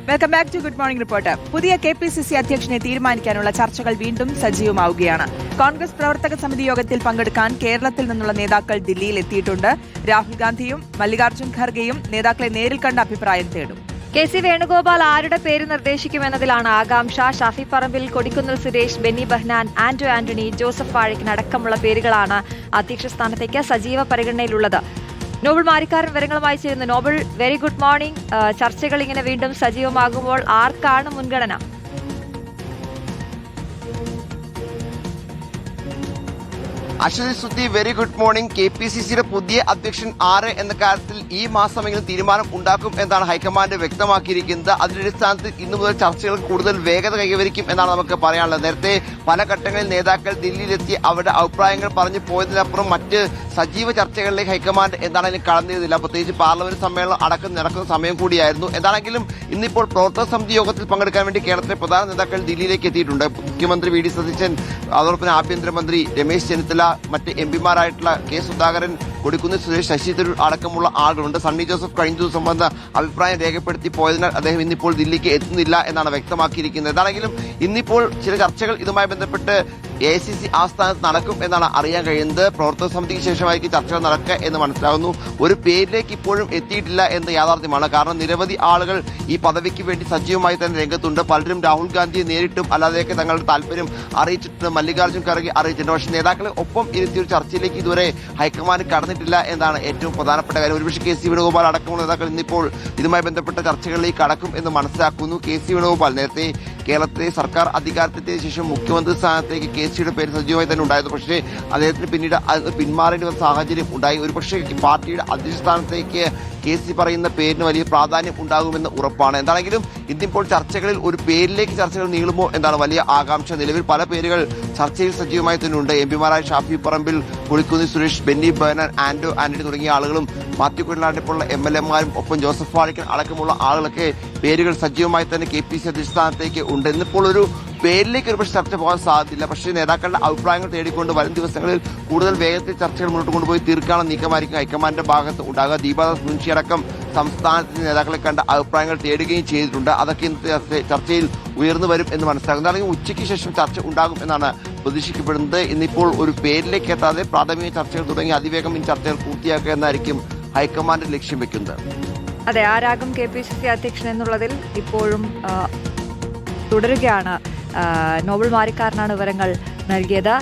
Welcome back to good morning report. പുതിയ KPCC അധ്യക്ഷനെ തീരുമാനിക്കാനുള്ള ചർച്ചകൾ വീണ്ടും സജീവമാവുകയാണ്. കോൺഗ്രസ് പ്രവർത്തക സമിതി യോഗത്തിൽ പങ്കെടുക്കാൻ കേരളത്തിൽ നിന്നുള്ള നേതാക്കൾ ദില്ലിയിൽ എത്തിയിട്ടുണ്ട്. രാഹുൽ ഗാന്ധിയും മല്ലികാർജ്ജുൻ ഖർഗെയും നേതാക്കളെ നേരിൽ കണ്ട അഭിപ്രായം തേടും. KC വേണുഗോപാൽ ആരുടെ പേര് നിർദ്ദേശിക്കുമെന്നതിലാണ് ആകാംക്ഷ. ഷാഫി പറമ്പിൽ, കൊടിക്കുന്നിൽ സുരേഷ്, ബെന്നി ബെഹ്നാൻ, ആന്റോ ആന്റണി, ജോസഫ് വാഴക്കൻ അടക്കമുള്ള പേരുകളാണ് അധ്യക്ഷ സ്ഥാനത്തേക്ക് സജീവ പരിഗണനയിലുള്ളത്. നോബൽ മാരിക്കാരൻ വിവരങ്ങളുമായി ചേരുന്നു. Nobel, very good morning. ചർച്ചകൾ ഇങ്ങനെ വീണ്ടും സജീവമാകുമ്പോൾ ആർക്കാണ് മുൻഗണന? Aswathy, very good morning. KPCCയുടെ പുതിയ അധ്യക്ഷൻ ആര് എന്ന കാര്യത്തിൽ ഈ മാസമെങ്കിലും തീരുമാനം ഉണ്ടാക്കും എന്നാണ് ഹൈക്കമാൻഡ് വ്യക്തമാക്കിയിരിക്കുന്നത്. അതിന്റെ അടിസ്ഥാനത്തിൽ ഇന്നു മുതൽ ചർച്ചകൾ കൂടുതൽ വേഗത കൈവരിക്കും എന്നാണ് നമുക്ക് പറയാനുള്ളത്. നേരത്തെ പല ഘട്ടങ്ങളിൽ നേതാക്കൾ ദില്ലിയിലെത്തി അവരുടെ അഭിപ്രായങ്ങൾ പറഞ്ഞു പോയതിനപ്പുറം മറ്റ് സജീവ ചർച്ചകളിലേക്ക് ഹൈക്കമാൻഡ് എന്താണെങ്കിലും കടന്നിരുന്നില്ല. പ്രത്യേകിച്ച് പാർലമെന്റ് സമ്മേളനം അടക്കം നടക്കുന്ന സമയം കൂടിയായിരുന്നു. എന്താണെങ്കിലും ഇന്നിപ്പോൾ പ്രവർത്തക സമിതി യോഗത്തിൽ പങ്കെടുക്കാൻ വേണ്ടി കേരളത്തിലെ പ്രധാന നേതാക്കൾ ദില്ലിയിലേക്ക് എത്തിയിട്ടുണ്ട്. മുഖ്യമന്ത്രി VD സതീശൻ, അതോടൊപ്പം ആഭ്യന്തരമന്ത്രി രമേശ് ചെന്നിത്തല, മറ്റ് MP-മാരായിട്ടുള്ള K സുധാകരൻ, കൊടിക്കുന്നിൽ സുരേഷ്, ശശി തരൂർ അടക്കമുള്ള ആളുകളുണ്ട്. സണ്ണി ജോസഫ് കഴിഞ്ഞ ദിവസം വന്ന അഭിപ്രായം രേഖപ്പെടുത്തി പോയതിനാൽ അദ്ദേഹം ഇന്നിപ്പോൾ ദില്ലിക്ക് എത്തുന്നില്ല എന്നാണ് വ്യക്തമാക്കിയിരിക്കുന്നത്. എന്താണെങ്കിലും ഇന്നിപ്പോൾ ചില ചർച്ചകൾ ഇതുമായി ബന്ധപ്പെട്ട് AICC ആസ്ഥാനത്ത് നടക്കും എന്നാണ് അറിയാൻ കഴിയുന്നത്. പ്രവർത്തക സമിതിക്ക് ശേഷമായിരിക്കും ചർച്ചകൾ നടക്കുക എന്ന് മനസ്സിലാകുന്നു. ഒരു പേരിലേക്ക് ഇപ്പോഴും എത്തിയിട്ടില്ല എന്ന യാഥാർത്ഥ്യമാണ്. കാരണം നിരവധി ആളുകൾ ഈ പദവിക്ക് വേണ്ടി സജീവമായി തന്നെ രംഗത്തുണ്ട്. പലരും രാഹുൽ ഗാന്ധിയെ നേരിട്ടും അല്ലാതെയൊക്കെ തങ്ങളുടെ താല്പര്യം അറിയിച്ചിട്ടുണ്ട്. മല്ലികാർജ്ജുൻ ഖർഗെ അറിയിച്ചിട്ടുണ്ട്. പക്ഷേ നേതാക്കളെ ഒപ്പം ഇരുത്തിയ ഒരു ചർച്ചയിലേക്ക് ഇതുവരെ ഹൈക്കമാൻഡ് കടന്നിട്ടില്ല എന്നാണ് ഏറ്റവും പ്രധാനപ്പെട്ട കാര്യം. ഒരുപക്ഷെ KC വേണുഗോപാൽ അടക്കമുള്ള നേതാക്കൾ ഇന്നിപ്പോൾ ഇതുമായി ബന്ധപ്പെട്ട ചർച്ചകളിലേക്ക് കടക്കും എന്ന് മനസ്സിലാക്കുന്നു. KC വേണുഗോപാൽ നേരത്തെ കേരളത്തിലെ സർക്കാർ അധികാരത്തെത്തിയ ശേഷം മുഖ്യമന്ത്രി സ്ഥാനത്തേക്ക് KCയുടെ പേര് സജീവമായി തന്നെ ഉണ്ടായിരുന്നു. പക്ഷേ അദ്ദേഹത്തിന് പിന്നീട് പിന്മാറേണ്ടി വന്ന സാഹചര്യം ഉണ്ടായി. ഒരുപക്ഷെ പാർട്ടിയുടെ അധ്യക്ഷ സ്ഥാനത്തേക്ക് KC പറയുന്ന പേരിന് വലിയ പ്രാധാന്യം ഉണ്ടാകുമെന്ന് ഉറപ്പാണ്. എന്താണെങ്കിലും ഇന്നിപ്പോൾ ചർച്ചകളിൽ ഒരു പേരിലേക്ക് ചർച്ചകൾ നീളുമോ എന്നാണ് വലിയ ആകാംക്ഷ. നിലവിൽ പല പേരുകൾ ചർച്ചയിൽ സജീവമായി തന്നെ ഉണ്ട്. MP-മാരായ ഷാഫി പറമ്പിൽ, കൊടിക്കുന്നിൽ സുരേഷ്, ബെന്നി ബെഹ്നാൻ, ആന്റോ ആന്റണി തുടങ്ങിയ ആളുകളും മാത്യു കുഴൽനാടിനെപ്പോലുള്ള MLA-മാരും ഒപ്പം ജോസഫ് വാഴക്കൻ അടക്കമുള്ള ആളുകളൊക്കെ പേരുകൾ സജീവമായി തന്നെ KPCC അധ്യക്ഷ സ്ഥാനത്തേക്ക് ഉണ്ട്. ഇന്നിപ്പോൾ ഒരു പേരിലേക്ക് ഒരുപക്ഷെ ചർച്ച പോകാൻ സാധ്യതയില്ല. പക്ഷേ നേതാക്കളുടെ അഭിപ്രായങ്ങൾ തേടിക്കൊണ്ട് വരും ദിവസങ്ങളിൽ കൂടുതൽ വേഗത്തിൽ ചർച്ചകൾ മുന്നോട്ട് കൊണ്ടുപോയി തീർക്കാനുള്ള നീക്കമായിരിക്കും ഹൈക്കമാൻഡിന്റെ ഭാഗത്ത് ഉണ്ടാകുക. ദീപാദാസ് മുൻഷി അടക്കം സംസ്ഥാനത്തിന്റെ നേതാക്കളെ കണ്ട അഭിപ്രായങ്ങൾ തേടുകയും ചെയ്തിട്ടുണ്ട്. അതൊക്കെ ഇന്നത്തെ ചർച്ചയിൽ ഉയർന്നു വരും എന്ന് മനസ്സിലാക്കുന്നു. അല്ലെങ്കിൽ ഉച്ചയ്ക്ക് ശേഷം ചർച്ച ഉണ്ടാകും എന്നാണ് പ്രതീക്ഷിക്കപ്പെടുന്നത്. ഇന്നിപ്പോൾ ഒരു പേരിലേക്ക് എത്താതെ പ്രാഥമിക ചർച്ചകൾ തുടങ്ങി അതിവേഗം ഈ ചർച്ചകൾ പൂർത്തിയാക്കുക എന്നായിരിക്കും ഹൈക്കമാൻഡ് ലക്ഷ്യം വെക്കുന്നത്. അതെ, ആരാകും KPCC അധ്യക്ഷൻ എന്നുള്ളതിൽ ഇപ്പോഴും തുടരുകയാണ്. നോബൽ മാരിക്കാരനാണ് വിവരങ്ങൾ നൽകിയത്.